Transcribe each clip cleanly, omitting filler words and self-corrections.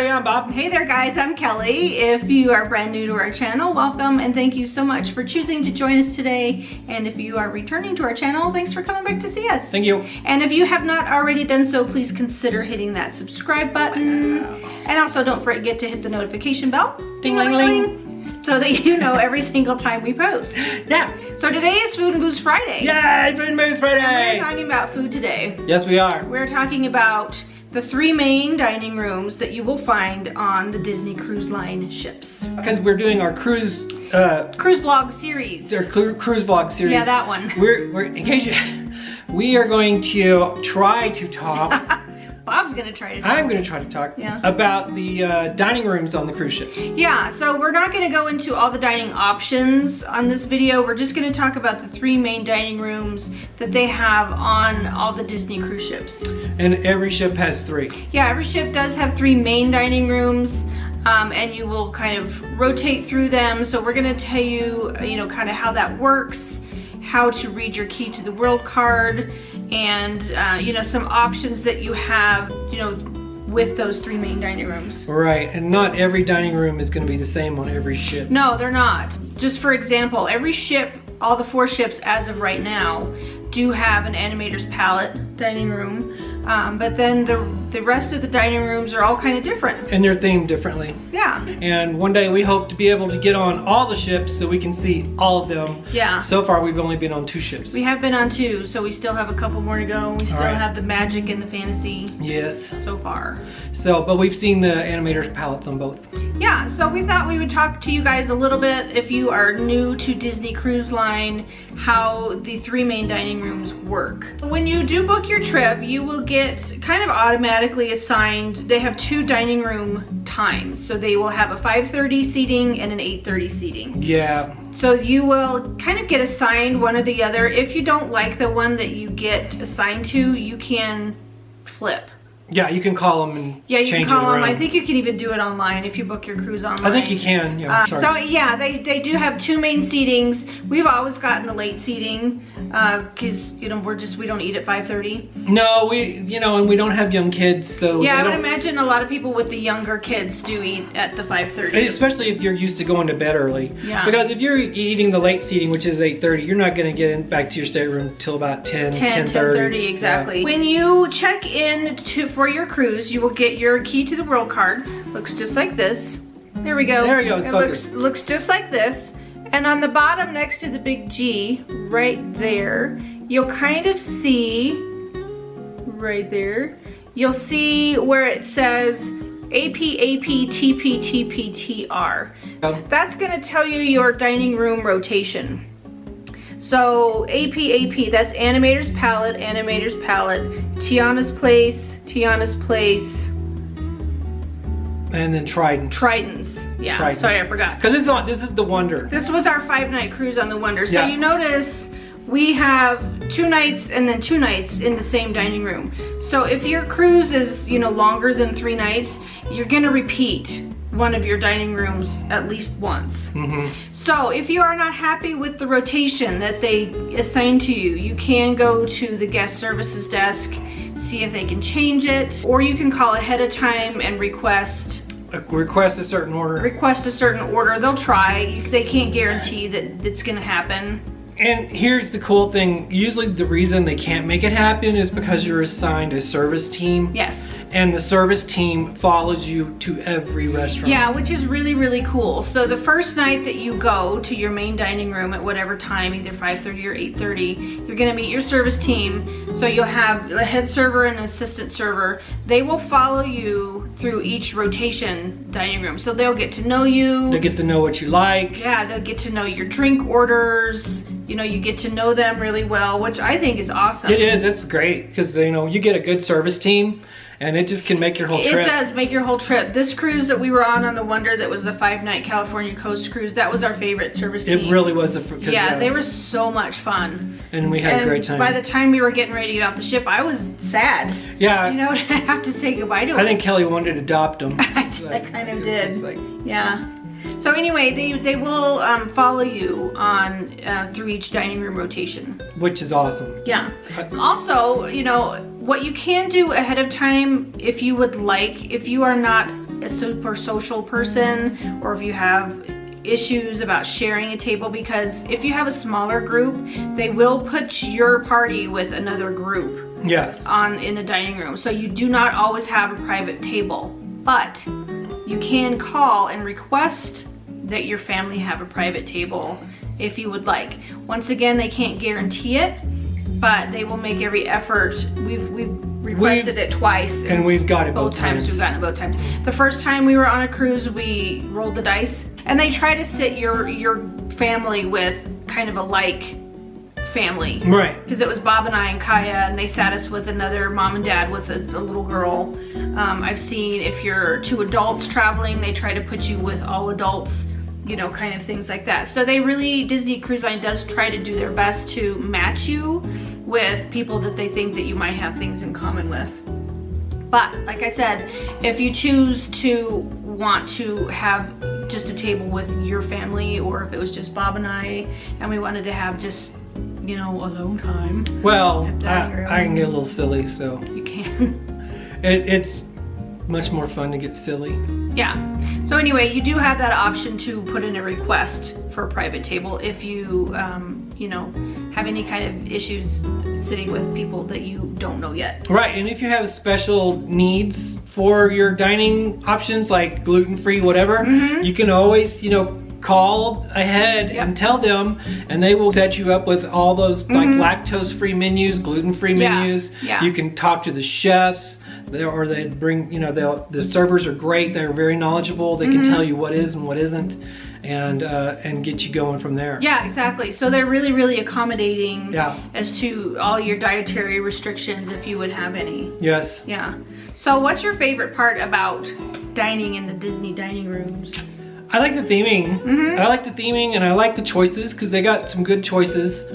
everybody, I'm Bob. Hey there guys, I'm Kelly. If you are brand new to our channel, welcome and thank you so much for choosing to join us today. And if you are returning to our channel, thanks for coming back to see us. Thank you. And if you have not already done so, please consider hitting that subscribe button. And also don't forget to hit the notification bell. Ding-a-ling-a-ling. So that you know every single time we post. Yeah. So today is Food and Booze Friday. Yay, Food and Booze Friday. And we're talking about food today. Yes, we are. We're talking about the 3 main dining rooms that you will find on the Disney Cruise Line ships. Because we're doing our cruise vlog series. Our cruise vlog series. Yeah, that one. We're in case you, we are going to try to talk. Bob's gonna try to talk. I'm gonna try to talk about the dining rooms on the cruise ship. Yeah, so we're not gonna go into all the dining options on this video. We're just gonna talk about the 3 main dining rooms that they have on all the Disney cruise ships. And every ship has 3. Yeah, every ship does have 3 main dining rooms. And you will kind of rotate through them. So we're gonna tell you, kind of how that works, how to read your key to the world card, and some options that you have, with those 3 main dining rooms. Right, and not every dining room is going to be the same on every ship. No, they're not. Just for example, every ship, all the 4 ships as of right now, do have an animator's palette dining room, but then the rest of the dining rooms are all kind of different. And they're themed differently. Yeah. And one day we hope to be able to get on all the ships so we can see all of them. Yeah. So far we've only been on 2 ships. We have been on 2, so we still have a couple more to go. We still have the magic and the fantasy. Yes. So far. So, but we've seen the animator's palettes on both. Yeah, so we thought we would talk to you guys a little bit, if you are new to Disney Cruise Line, how the 3 main dining rooms work. When you do book your trip, you will get kind of automatically assigned, they have 2 dining room times. So they will have a 5:30 seating and an 8:30 seating. Yeah. So you will kind of get assigned one or the other. If you don't like the one that you get assigned to, you can flip. Yeah, you can call them and you change can call it around. them. I think you can even do it online if you book your cruise online. I think you can, yeah. So yeah, they do have 2 main seatings. We've always gotten the late seating because we don't eat at 5:30. No, and we don't have young kids, so yeah, I would imagine a lot of people with the younger kids do eat at the 5:30. Especially if you're used to going to bed early. Yeah. Because if you're eating the late seating, which is 8:30, you're not going to get back to your stateroom till about 10:30 exactly. Yeah. When you check in for your cruise, you will get your key to the world card. Looks just like this. There we go. There we go. It looks just like this. And on the bottom next to the big G, right there, you'll kind of see, right there, you'll see where it says AP, TP, TP, TR. That's gonna tell you your dining room rotation. So AP, that's Animator's Palette, Tiana's Place. And then Triton's. Yeah, Triton's. Sorry, I forgot. Because this is the Wonder. This was our 5-night cruise on the Wonder. So Yeah. you notice we have 2 nights and then 2 nights in the same dining room. So if your cruise is, longer than 3 nights, you're gonna repeat one of your dining rooms at least once. Mm-hmm. So if you are not happy with the rotation that they assign to you, you can go to the guest services desk, see if they can change it, or you can call ahead of time and request a certain order. They'll try. They can't guarantee that it's gonna happen. And here's the cool thing. Usually the reason they can't make it happen is because you're assigned a service team. Yes. And the service team follows you to every restaurant. Yeah, which is really, really cool. So the first night that you go to your main dining room at whatever time, either 5:30 or 8:30, you're gonna meet your service team. So you'll have a head server and an assistant server. They will follow you through each rotation dining room. So they'll get to know you. They get to know what you like. Yeah, they'll get to know your drink orders. You get to know them really well, which I think is awesome. It is, it's great, because you get a good service team, and it just can make your whole trip. It does make your whole trip. This cruise that we were on the Wonder, that was the 5-night California Coast cruise, that was our favorite service team. It really was. Yeah, they were so much fun. And we had a great time. By the time we were getting ready to get off the ship, I was sad. Yeah. To have to say goodbye to them. I think Kelly wanted to adopt them. I kind of did. Yeah. So anyway, they will follow you on through each dining room rotation. Which is awesome. Yeah. Also, what you can do ahead of time, if you would like, if you are not a super social person, or if you have issues about sharing a table, because if you have a smaller group, they will put your party with another group. Yes. In the dining room. So you do not always have a private table, but you can call and request that your family have a private table if you would like. Once again, they can't guarantee it, but they will make every effort. We've requested it twice, and we've got it both times. We've gotten it both times. The first time we were on a cruise, we rolled the dice, and they try to sit your family with kind of a like family. Right. Because it was Bob and I and Kaya, and they sat us with another mom and dad with a little girl. I've seen if you're 2 adults traveling, they try to put you with all adults, you know, kind of things like that. So they really, Disney Cruise Line does try to do their best to match you with people that they think that you might have things in common with. But like I said, if you choose to want to have just a table with your family, or if it was just Bob and I, and we wanted to have just, you know, alone time. Well, I can get a little silly, so. You can. It's much more fun to get silly. Yeah. So anyway, you do have that option to put in a request for a private table if you, you know, have any kind of issues sitting with people that you don't know yet. Right, and if you have special needs for your dining options, like gluten-free, whatever, you can always, you know, call ahead and tell them, and they will set you up with all those like lactose-free menus, gluten-free menus. Yeah. You can talk to the chefs, or they bring, you know, the servers are great. They're very knowledgeable. They can tell you what is and what isn't, and get you going from there. Yeah, exactly. So they're really, really accommodating Yeah. as to all your dietary restrictions if you would have any. Yes. Yeah. So what's your favorite part about dining in the Disney dining rooms? I like the theming. I like the theming, and I like the choices because they got some good choices.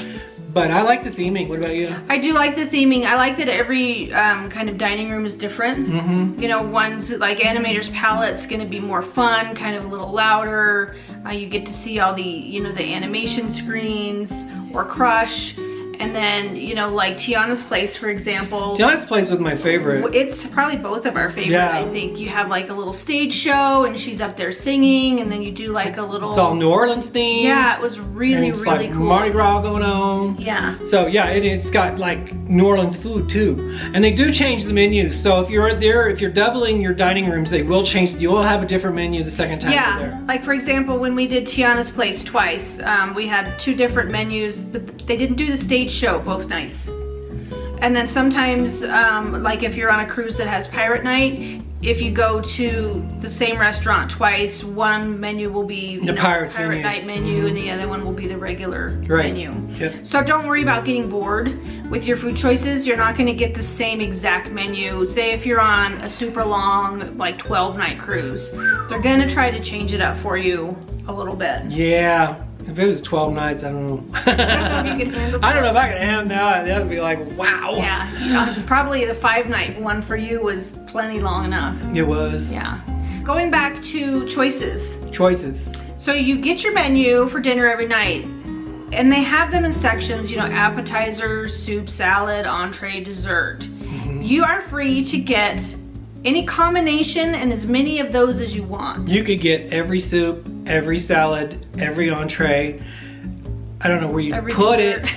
But I like the theming. What about you? I do like the theming. I like that every kind of dining room is different. You know, one's like Animator's Palette's going to be more fun, kind of a little louder. You get to see all the, you know, the animation screens, or Crush. And then, you know, like Tiana's Place, for example. Tiana's Place was my favorite. It's probably both of our favorite, Yeah. I think. You have like a little stage show, and she's up there singing, and then you do like a little... It's all New Orleans themed. Yeah, it was really, it's really like cool. Mardi Gras going on. Yeah. So yeah, it's got like New Orleans food too. And they do change the menus. So if you're there, if you're doubling your dining rooms, they will change. You will have a different menu the second time you're there. Like for example, when we did Tiana's Place twice, we had 2 different menus. They didn't do the stage show both nights. And then sometimes, like if you're on a cruise that has Pirate Night, if you go to the same restaurant twice, one menu will be the Pirate menu. Night menu, and the other one will be the regular menu. Yep. So don't worry about getting bored with your food choices. You're not going to get the same exact menu. Say if you're on a super long, like 12-night cruise, they're going to try to change it up for you a little bit. Yeah. If it was 12 nights, I don't know. I don't know if you can handle I don't know if I can handle that. That would be like, wow. Yeah, you know, probably the 5-night one for you was plenty long enough. It was. Yeah. Going back to choices. Choices. So you get your menu for dinner every night, and they have them in sections, you know, appetizers, soup, salad, entree, dessert. You are free to get any combination and as many of those as you want. You could get every soup, every salad, every entree. I don't know where you put it,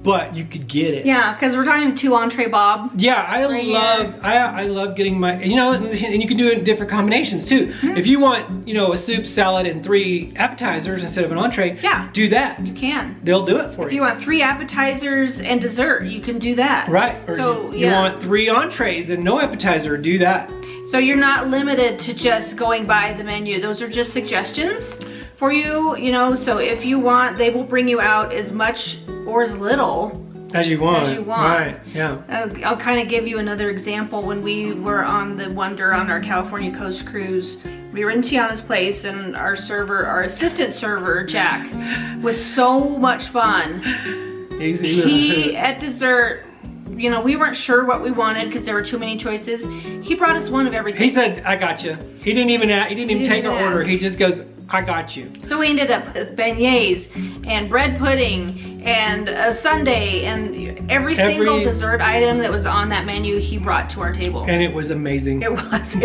but you could get it. Yeah, because we're talking 2 entree Bob. Yeah, I love getting my, you know, and you can do it in different combinations too. If you want, you know, a soup, salad, and 3 appetizers instead of an entree, do that. You can. They'll do it for you. If you want 3 appetizers and dessert, you can do that. Right. Or so you want 3 entrees and no appetizer, do that. So you're not limited to just going by the menu. Those are just suggestions for you, you know, so if you want, they will bring you out as much or as little as you want. Right, yeah. I'll kind of give you another example. When we were on the Wonder on our California Coast cruise, we were in Tiana's Place, and our assistant server, Jack, was so much fun. He, at dessert, you know, we weren't sure what we wanted because there were too many choices. He brought us one of everything. He said, I got you. He didn't even take our order. He just goes, I got you. So we ended up with beignets and bread pudding and a sundae, and every single dessert item that was on that menu he brought to our table. And it was amazing. It was.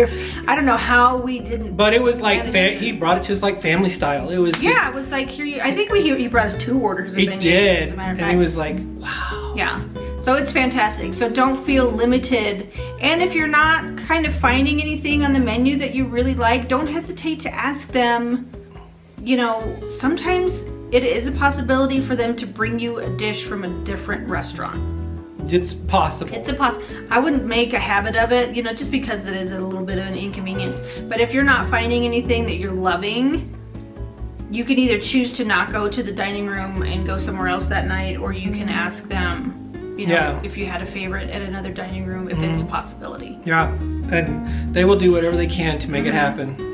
I don't know how we didn't. But it was like, he brought it to us like family style. It was just, yeah, it was like, I think he brought us 2 orders of he menus, did, as a matter of and fact. it was like, wow. Yeah, so it's fantastic. So don't feel limited. And if you're not kind of finding anything on the menu that you really like, don't hesitate to ask them. You know, sometimes it is a possibility for them to bring you a dish from a different restaurant. It's possible. It's I wouldn't make a habit of it, you know, just because it is a little bit of an inconvenience. But if you're not finding anything that you're loving, you can either choose to not go to the dining room and go somewhere else that night, or you can ask them, you know, if you had a favorite at another dining room, if it's a possibility. Yeah, and they will do whatever they can to make it happen.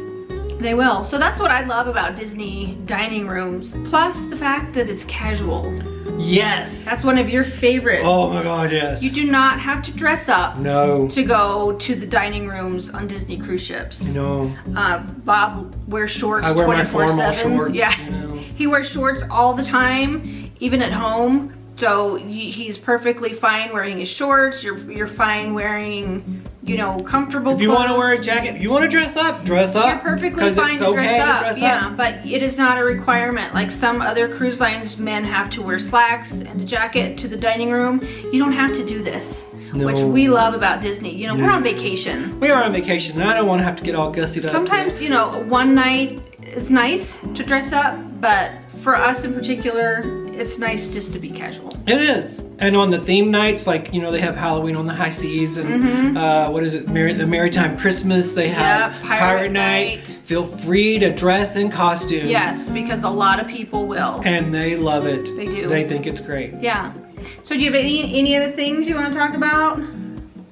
They will. So that's what I love about Disney dining rooms. Plus the fact that it's casual. Yes. That's one of your favorites. Oh my God, yes. You do not have to dress up no. to go to the dining rooms on Disney cruise ships. No. Bob wears shorts 24/7. I wear my formal shorts. Yeah. You know. He wears shorts all the time, even at home. So he's perfectly fine wearing his shorts. You're fine wearing, you know, comfortable clothes. If you want to wear a jacket, if you want to dress up, dress up. You're perfectly fine it's to okay dress up. To dress yeah, up. but it is not a requirement. Like some other cruise lines, men have to wear slacks and a jacket to the dining room. You don't have to do this. No. Which we love about Disney. You know, we're on vacation. We are on vacation, and I don't want to have to get all gussied up. Sometimes, you know, one night is nice to dress up, but for us in particular, it's nice just to be casual. It is. And on the theme nights, like, you know, they have Halloween on the high seas, and what is it, the Maritime Christmas, they have Pirate Night. Feel free to dress in costume. Yes, because a lot of people will. And they love it. They do. They think it's great. Yeah. So do you have any other things you want to talk about?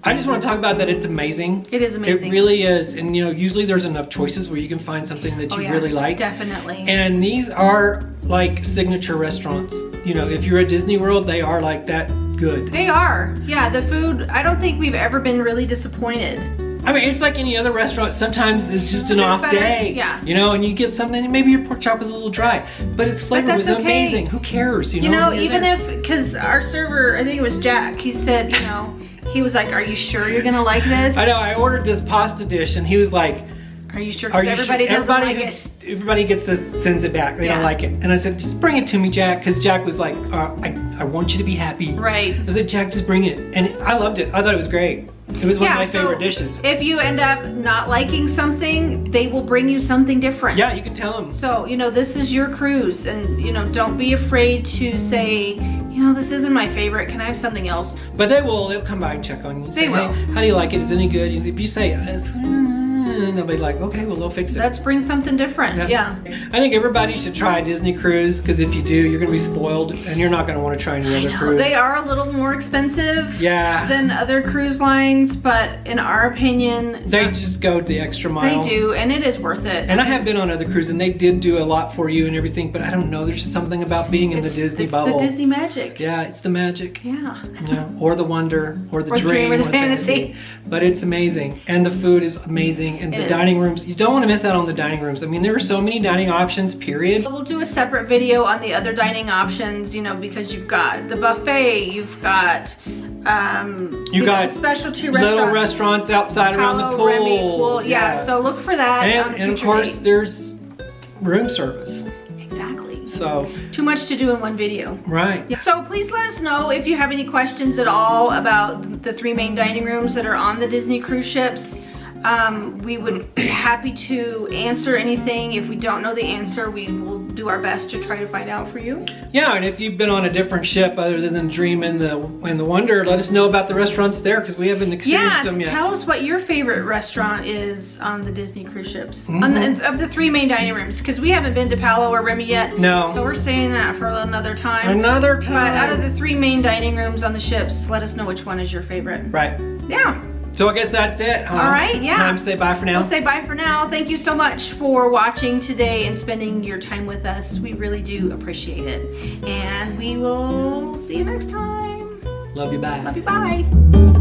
I just want to talk about that it's amazing. It is amazing. It really is. And, you know, usually there's enough choices where you can find something that you really like. Definitely. And these are like signature restaurants. You know, if you're at Disney World, they are like that good. They are. Yeah, the food, I don't think we've ever been really disappointed. I mean, it's like any other restaurant. Sometimes it's just an off day. Yeah. You know, and you get something, maybe your pork chop is a little dry, but its flavor was amazing. Who cares? You know, even if, because our server, I think it was Jack, he said, you know, he was like, are you sure you're gonna like this? I know, I ordered this pasta dish and he was like, are you sure? Because everybody gets this, sends it back. They don't like it. And I said, just bring it to me, Jack. Because Jack was like, I want you to be happy. Right. I said, Jack, just bring it. And I loved it. I thought it was great. It was one of my favorite dishes. If you end up not liking something, they will bring you something different. Yeah, you can tell them. So, you know, this is your cruise. And, you know, don't be afraid to say, you know, this isn't my favorite. Can I have something else? But they'll come by and check on you. They will. Hey, how do you like it? Is it any good? If you say, and they'll be like, okay, well, they'll fix it. Let's bring something different. Yeah. I think everybody should try a Disney cruise, because if you do, you're going to be spoiled and you're not going to want to try any other cruise. They are a little more expensive than other cruise lines, but in our opinion, they just go the extra mile. They do, and it is worth it. And I have been on other cruises, and they did do a lot for you and everything, but I don't know, there's something about being in the Disney bubble. It's the Disney magic. Yeah, it's the magic. Yeah. Yeah, or the wonder, or the dream, or the fantasy. But it's amazing, and the food is amazing, and the dining rooms, you don't want to miss out on the dining rooms. I mean, there are so many dining options, period. We'll do a separate video on the other dining options, you know, because you've got the buffet, you've got specialty little restaurants outside around the pool. Remy pool. Yeah, so look for that. And of course, there's room service. Exactly. So too much to do in one video. Right. Yeah. So please let us know if you have any questions at all about the 3 main dining rooms that are on the Disney cruise ships. We would be happy to answer anything. If we don't know the answer, we will do our best to try to find out for you. Yeah, and if you've been on a different ship other than Dream and the Wonder, let us know about the restaurants there, because we haven't experienced them yet. Tell us what your favorite restaurant is on the Disney cruise ships. Of the 3 main dining rooms, because we haven't been to Palo or Remy yet. No. So we're saying that for another time. Another time. But out of the 3 main dining rooms on the ships, let us know which one is your favorite. Right. Yeah. So I guess that's it, huh? All right, yeah. Time to say bye for now. We'll say bye for now. Thank you so much for watching today and spending your time with us. We really do appreciate it. And we will see you next time. Love you, bye. Love you, bye.